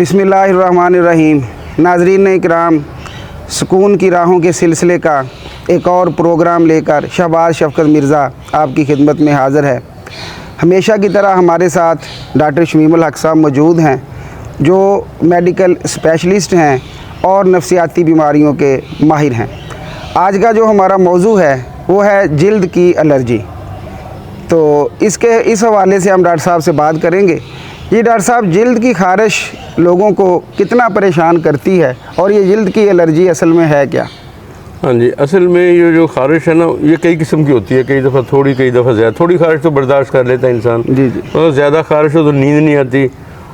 बिस्मिल्लाहिर्रहमानिर्रहीम। नाज़रीन इकराम, सुकून की राहों के सिलसिले का एक और प्रोग्राम लेकर शहबाज शफ़क़त मिर्ज़ा आपकी खिदमत में हाज़िर है। हमेशा की तरह हमारे साथ डॉक्टर शमीमुल हक साहब मौजूद हैं, जो मेडिकल स्पेशलिस्ट हैं और नफ्सियाती बीमारियों के माहिर हैं। आज का जो हमारा मौजू है वो है जिल्द की एलर्जी। तो इस हवाले से हम डॉक्टर साहब से बात करेंगे। ये डॉक्टर साहब, जिल्द की ख़ारिश लोगों को कितना परेशान करती है और ये जिल्द की एलर्जी असल में है क्या? हाँ जी, असल में ये जो ख़ारिश है ना, ये कई किस्म की होती है। कई दफ़ा थोड़ी, कई दफ़ा ज़्यादा। थोड़ी ख़ारिश तो बर्दाश्त कर लेता है इंसान जी जी। और ज़्यादा ख़ारिश हो तो नींद नहीं आती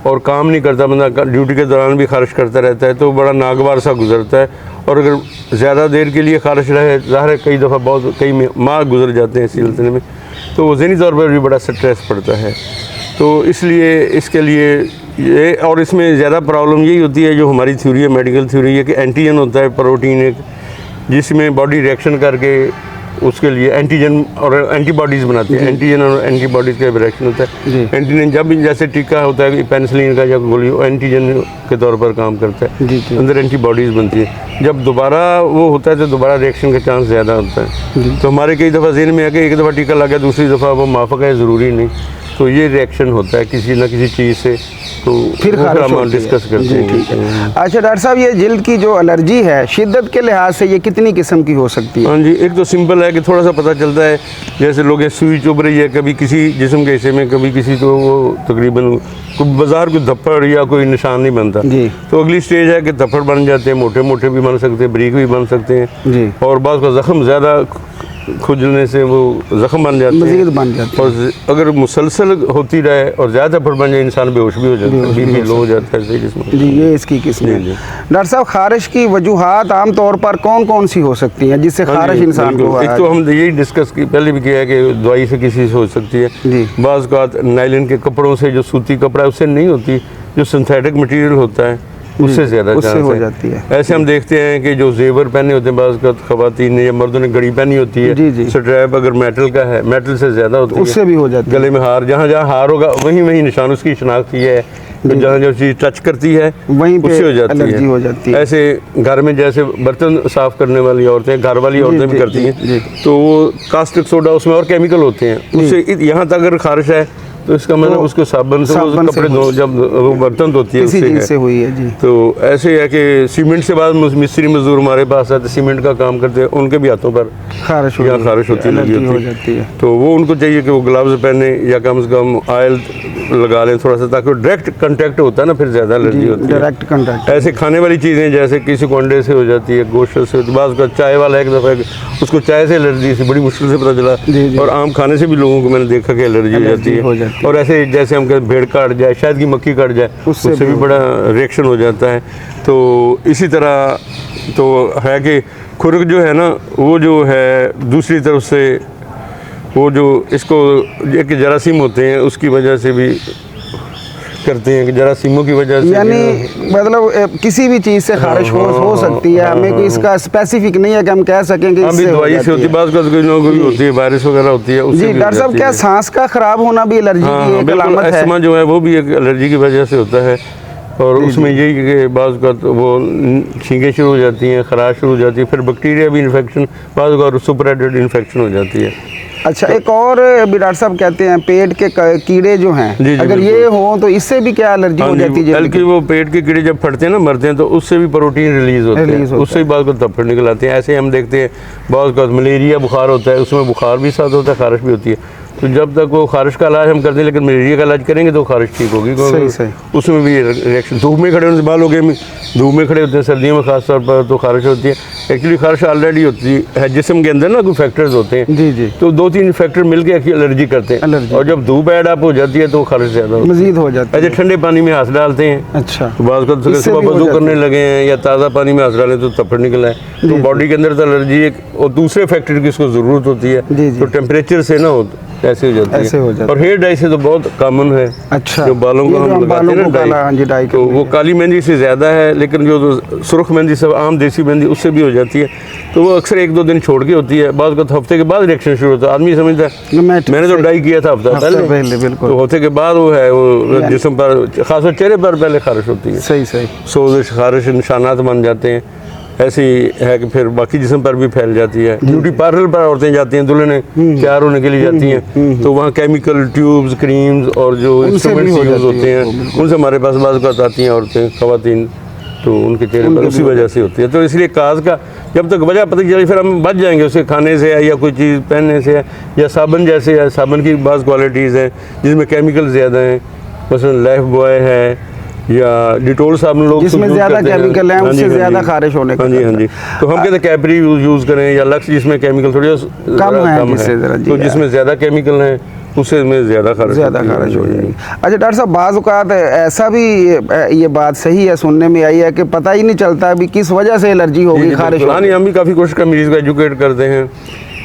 और काम नहीं करता बंदा, ड्यूटी के दौरान भी ख़ारिश करता रहता है, तो बड़ा नागवार सा गुजरता है। और अगर ज़्यादा देर के लिए ख़ारिश रहे, ज़ाहिर है कई दफ़ा कई माह गुजर जाते हैं इस सिलसिले में, तो वो ज़हनी तौर पर भी बड़ा स्ट्रेस पड़ता है। तो इसलिए इसके लिए ये, और इसमें ज़्यादा प्रॉब्लम यही होती है, जो हमारी थ्योरी है, मेडिकल थ्योरी है, कि एंटीजन होता है प्रोटीन एक, जिसमें बॉडी रिएक्शन करके उसके लिए एंटीजन और एंटीबॉडीज़ बनाती है। एंटीजन और एंटीबॉडीज़ का रिएक्शन होता है। एंटीजन जब भी जैसे टीका होता है पेनिसिलिन का या गोली, एंटीजन के तौर पर काम करता है, अंदर एंटीबॉडीज़ बनती है। जब दोबारा वो होता है तो दोबारा रिएक्शन का चांस ज़्यादा होता है। तो हमारे कई दफ़ा ज़हन में है कि एक दफ़ा टीका लगा, दूसरी दफ़ा वो माफ़क है, ज़रूरी नहीं। तो ये रिएक्शन होता है किसी न किसी चीज़ से, तो फिर हम डिस्कस करते हैं। ठीक है। अच्छा डॉक्टर साहब, ये जिल्द की जो एलर्जी है, शिद्दत के लिहाज से ये कितनी किस्म की हो सकती है? हाँ जी, एक तो सिंपल है कि थोड़ा सा पता चलता है, जैसे लोग सुई चुभ रही है कभी किसी जिस्म के हिस्से में, कभी किसी, तो वो तकरीबन बाज़ार कोई धप्पड़ या कोई निशान नहीं बनता जी। तो अगली स्टेज है कि धप्पड़ बन जाते हैं, मोटे मोटे भी बन सकते हैं, बारीक भी बन सकते हैं जी। और बाद का ज़ख्म ज़्यादा खुजलने से वो ज़ख्म बन जाते हैं। और अगर मुसलसल होती रहे और ज़्यादा धप्पड़ बन जाए, इंसान बेहोश भी हो जाता है, बीपी लो हो जाता है जी। ये इसकी किस्म है। डॉक्टर साहब, ख़ारिश की वजूहात आम तौर पर कौन कौन सी हो सकती हैं जिससे ख़ारिश इंसान को? एक तो हम यही डिस्कस की पहले भी किया है कि दवाई से किसी से हो सकती है जी। बाज़ औक़ात नायलॉन के कपड़ों से, जो सूती कपड़ा है उससे नहीं होती, जो सिंथेटिक मटीरियल होता है उससे ज़्यादा हो जाती है। ऐसे हम देखते हैं कि जो जेवर पहने होते हैं बाज़ ख़वातीन ने या मर्दों ने घड़ी पहनी होती है, स्ट्रैप अगर मेटल का है, मेटल से ज़्यादा होती है, उससे भी हो जाती है। गले में हार, जहाँ जहाँ हार होगा वहीं वहीं निशान उसकी शनाख्त की है, तो जहाँ जो चीज़ टच करती है वहीं उससे हो जाती है। ऐसे घर में जैसे बर्तन साफ़ करने वाली औरतें, घर वाली औरतें भी करती हैं, तो वो कास्टिक सोडा उसमें और केमिकल होते हैं, उससे यहाँ तक अगर ख़ारिश है तो इसका मतलब उसको साबुन से कपड़े धो, जब वो बर्तन धोती है उससे हुई है जी। तो ऐसे है कि सीमेंट से बाद मिस्त्री मजदूर हमारे पास आते, सीमेंट का काम करते हैं, उनके भी हाथों पर ख़ारिश होती है। तो वो उनको चाहिए कि वो ग्लव्स पहने या कम से कम ऑयल लगा लें थोड़ा सा, ताकि डायरेक्ट कंटेक्ट होता है ना, फिर ज़्यादा एलर्जी होती है। Direct contact. ऐसे खाने वाली चीज़ें जैसे किसी को अंडे से हो जाती है, गोश्त से, बाज़ का चाय वाला एक दफ़ा उसको चाय से एलर्जी से बड़ी मुश्किल से पता चला, और आम खाने से भी लोगों को मैंने देखा कि एलर्जी हो जाती है। और ऐसे जैसे हम कहते भेड़ काट जाए, शायद की मक्खी काट जाए, उससे भी बड़ा रिएक्शन हो जाता है। तो इसी तरह तो है कि खुरक जो है ना, वो जो है दूसरी तरफ से वो जो इसको एक जरासीम होते हैं उसकी वजह से भी करते हैं, कि जरासीमों की वजह से, यानी मतलब किसी भी चीज़ से ख़ारिश हो सकती है। हमें कोई इसका स्पेसिफिक नहीं है कि हम कह सकें कि इससे दवाई से होती है, बात कोई होती है, वायरस वगैरह होती है जी। डॉक्टर साहब, क्या सांस का ख़राब होना भी एलर्जी की एक अलामत है? अस्थमा जो है वो भी एक एलर्जी की वजह से होता है, और उसमें यही कि बाज़ का वो छींकें शुरू हो जाती हैं, खराश शुरू हो जाती है, फिर बैक्टीरिया भी इन्फेक्शन, बाज़ का सुपर एडेड इन्फेक्शन हो जाती है। अच्छा, एक और भी डॉक्टर साहब कहते हैं पेट के कीड़े जो हैं, अगर ये हो तो इससे भी क्या एलर्जी हो जाती है? बल्कि वो पेट के कीड़े जब फटते हैं ना, मरते हैं, तो उससे भी प्रोटीन रिलीज होते हैं, उससे भी बाज़ को धप्पड़ निकल आते हैं। ऐसे हम देखते हैं बाज़ का मलेरिया बुखार होता है, उसमें बुखार भी साथ होता है, ख़ारिश भी होती है। तो जब तक वो ख़ारिश का इलाज हम करते हैं, लेकिन मलेरिया का इलाज करेंगे तो ख़ारिश ठीक होगी, क्योंकि उसमें भी रिएक्शन, धूप में खड़े होने से, बाल हो गए धूप में खड़े होते हैं सर्दियों में ख़ास तौर पर, तो ख़ारिश होती है। एक्चुअली ख़ारिश ऑलरेडी होती है जिस्म के अंदर ना, कोई फैक्टर्स होते हैं जी, तो 2-3 फैक्टर मिलकर एलर्जी करते हैं, और जब धूप ऐड अप हो जाती है तो ख़ारिश ज़्यादा मज़ीद हो जाती है। ऐसे ठंडे पानी में हाथ डालते हैं, अच्छा, तो बाज़ का सुबह वज़ू करने लगे हैं या ताज़ा पानी में हाथ डालें तो धप्पड़ निकल आए, तो बॉडी के अंदर तो एलर्जी एक और दूसरे फैक्टर की इसको ज़रूरत होती है, तो टेम्परेचर से ना हो ऐसे हो जाती ऐसे हो जाती है। और हेयर डाई से तो बहुत कॉमन है। अच्छा, जो बालों को हम लगाते हैं ना डाई, तो वो काली मेहंदी से ज़्यादा है, लेकिन जो सुर्ख मेहंदी सब आम देसी मेहंदी उससे भी हो जाती है। तो वो अक्सर 1-2 दिन छोड़ के होती है, बाद का हफ्ते के बाद रिएक्शन शुरू होता है। आदमी समझता है मैंने तो डाई किया था हफ्ता पहले, बिल्कुल, तो हफ्ते के बाद वो है वो जिस्म पर, खासकर चेहरे पर पहले खारिश होती है। सही सोजिश, खारिश, निशानात बन जाते हैं। ऐसी है कि फिर बाकी जिस्म पर भी फैल जाती है। ब्यूटी पार्लर पर औरतें जाती हैं, दुल्हनें तैयार होने के लिए जाती हैं, तो वहाँ केमिकल ट्यूब्स, क्रीम्स और जो इंस्ट्रूमेंट्स यूज़ होते हैं उनसे हमारे पास बाज़ औक़ात आती हैं औरतें, ख़वातीन, तो उनके चेहरे पर उसी वजह से होती है। तो इसलिए काज का जब तक वजह पता चले फिर हम बच जाएंगे उसके खाने से या कोई चीज़ पहनने से या साबुन जैसे है। साबुन की बाज़ क्वालिटीज़ हैं जिसमें केमिकल ज़्यादा हैं, मसलन लाइफ बॉय है या डिटोल साबुन लोग जिसमें ज़्यादा केमिकल हैं उससे ज़्यादा खारिश होने का। हाँ जी। तो हम कहते हैं कैपरी यूज़ करें या लक्स जिसमें केमिकल थोड़ी कम है, तो जिसमें ज़्यादा केमिकल हैं उससे में ज़्यादा खारिश हो जाएगी। अच्छा डॉक्टर साहब, बाज़ औक़ात ऐसा भी ये बात सही है, सुनने में आई है कि पता ही नहीं चलता अभी किस वजह से एलर्जी होगी, खारिश होगी। हम भी काफ़ी कोशिश कर मरीज़ को एजुकेट करते हैं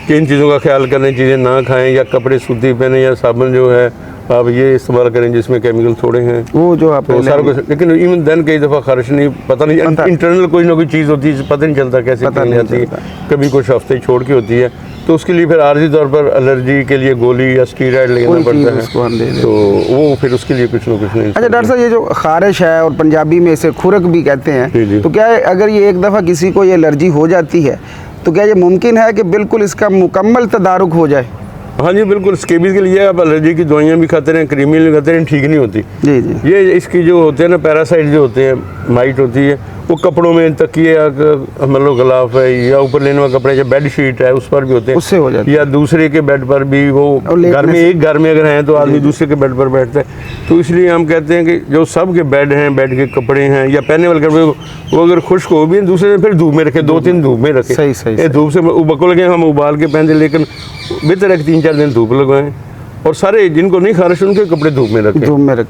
कि इन चीज़ों का ख्याल करें, चीज़ें ना खाएं या कपड़े सूती पहने या साबुन जो है आप ये इस्तेमाल करें जिसमें केमिकल थोड़े हैं, वो जो आप तो सारा कुछ। लेकिन इवन देन कई दफ़ा खारिश नहीं पता नहीं, इंटरनल कोई ना कोई चीज़ होती है, पता नहीं चलता कैसे निकल जाती है, कभी कुछ हफ्ते छोड़ के होती है, तो उसके लिए फिर आर्जी तौर पर एलर्जी के लिए गोली या स्टीरॉयड लेना पड़ता है, तो वो फिर उसके लिए कुछ ना कुछ नहीं। अच्छा डॉक्टर साहब, ये जो खारिश है और पंजाबी में इसे खुरक भी कहते हैं, तो क्या अगर ये एक दफ़ा किसी को ये एलर्जी हो जाती है तो क्या ये मुमकिन है कि बिल्कुल इसका मुकम्मल तदारुक हो जाए? हाँ जी बिल्कुल। स्केबीज़ के लिए आप एलर्जी की दवाइयाँ भी खाते रहें, क्रीमें भी खाते रहें, ठीक नहीं होती। जी। ये इसकी जो होते हैं ना पैरासाइट जो होते हैं, माइट होती है, वो कपड़ों में तकिए मतलब गिलाफ है या ऊपर लेने वाला कपड़े या बेड शीट है उस पर भी होते हैं, उससे हो जाती है। या दूसरे के बेड पर भी, वो घर में एक घर में अगर हैं तो आदमी दूसरे के बेड पर बैठता है, तो इसलिए हम कहते हैं कि जो सब के बेड हैं, बेड के कपड़े हैं या पहनने वाले कपड़े, वो अगर खुश्क हो भी दूसरे दिन फिर धूप में रखे, 2-3 धूप में रखे। सही। धूप से उबको लगे हम उबाल के पहनते, लेकिन बेहतर है कि 3-4 दिन धूप लगवाएं, और सारे जिनको नहीं खारिश उनके कपड़े धूप में रखें।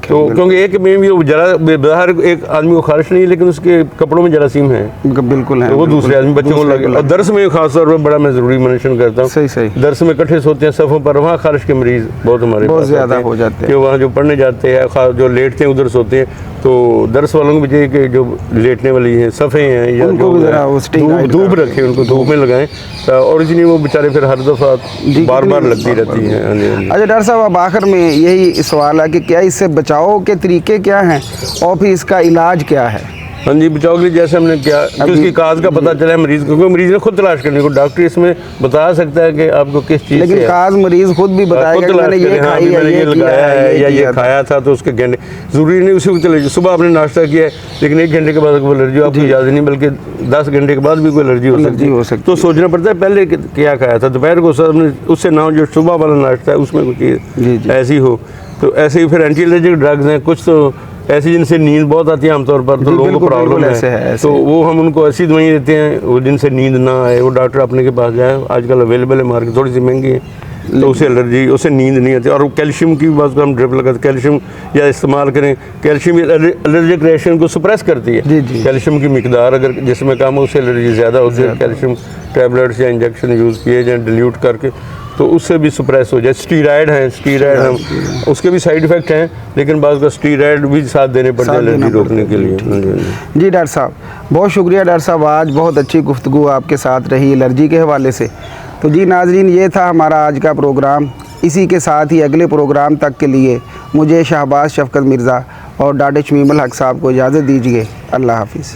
तो क्योंकि एक में भी जरा बाहर एक आदमी को खारिश नहीं है लेकिन उसके कपड़ों में जरासीम है, बिल्कुल है, तो वो दूसरे आदमी बच्चों को लगे। और दर्स में खास तौर पर बड़ा मैं ज़रूरी मेंशन करता हूँ, सही। दर्स में इकट्ठे सोते हैं सफ़ों पर, वहाँ खारिश के मरीज़ बहुत हमारे बहुत ज़्यादा हो जाते हैं, कि वहाँ जो पढ़ने जाते हैं, जो लेटते हैं उधर सोते हैं, तो दर्स वालों को भी चाहिए कि जो लेटने वाली हैं सफ़े हैं या धूप रखें, उनको धूप में लगाएं, और इसलिए वो बेचारे फिर हर दफ़ा बार लगती रहती हैं। अच्छा डॉक्टर साहब, अब आखिर में यही सवाल है कि क्या इससे बचाव के तरीके क्या हैं और फिर इसका इलाज क्या है? हाँ जी, बचाव के लिए जैसे हमने क्या कि उसकी काज का पता चला है मरीज़ को, क्योंकि मरीज़ ने खुद तलाश करने को, डॉक्टर इसमें बता सकता है कि आपको किस चीज़ से, लेकिन काज मरीज़ खुद भी बताएगा कि मैंने ये खाई है, ये लगाया है या ये खाया था, तो उसके घंटे ज़रूरी नहीं उसी वक्त चले। सुबह आपने नाश्ता किया है लेकिन 1 घंटे के बाद कोई एलर्जी आपको याद नहीं, बल्कि 10 घंटे के बाद भी कोई एलर्जी हो सकती है। तो सोचना पड़ता है पहले क्या खाया था, दोपहर को उससे ना जो सुबह वाला नाश्ता है उसमें कोई चीज़ ऐसी हो, तो ऐसे ही फिर एंटी एलर्जिक ड्रग्स हैं कुछ, तो ऐसी जिनसे नींद बहुत आती है आमतौर पर, तो लोगों को प्रॉब्लम है, तो वो हम उनको ऐसी दवाइयाँ देते हैं वो जिनसे नींद ना आए, वो डॉक्टर अपने के पास जाए, आजकल अवेलेबल है मार्केट, थोड़ी सी महंगी है, तो उसे एलर्जी, उसे नींद नहीं आती। और कैल्शियम की बात को हम ड्रिप लगाते, कैल्शियम या इस्तेमाल करें, कैल्शियम एलर्जिक रिएक्शन को सप्रेस करती है। कैल्शियम की मिकदार अगर जिसमें कम हो उससे एलर्जी ज़्यादा होती है, कैल्शियम टैबलेट्स या इंजेक्शन यूज़ किए जाए डिल्यूट करके, तो उससे भी सप्रेस हो जाए। स्टीरॉयड हम उसके भी साइड इफ़ेक्ट हैं, लेकिन बाद का स्टीरॉयड भी साथ देने पड़ते हैं एलर्जी रोकने के लिए। जी डॉक्टर साहब, बहुत शुक्रिया डॉक्टर साहब, आज बहुत अच्छी गुफ्तगू आपके साथ रही एलर्जी के हवाले से। तो जी नाजरीन, ये था हमारा आज का प्रोग्राम। इसी के साथ ही अगले प्रोग्राम तक के लिए मुझे शहबाज शफकत मिर्ज़ा और डॉक्टर शमीमुल हक साहब को इजाज़त दीजिए। अल्लाह हाफिज़।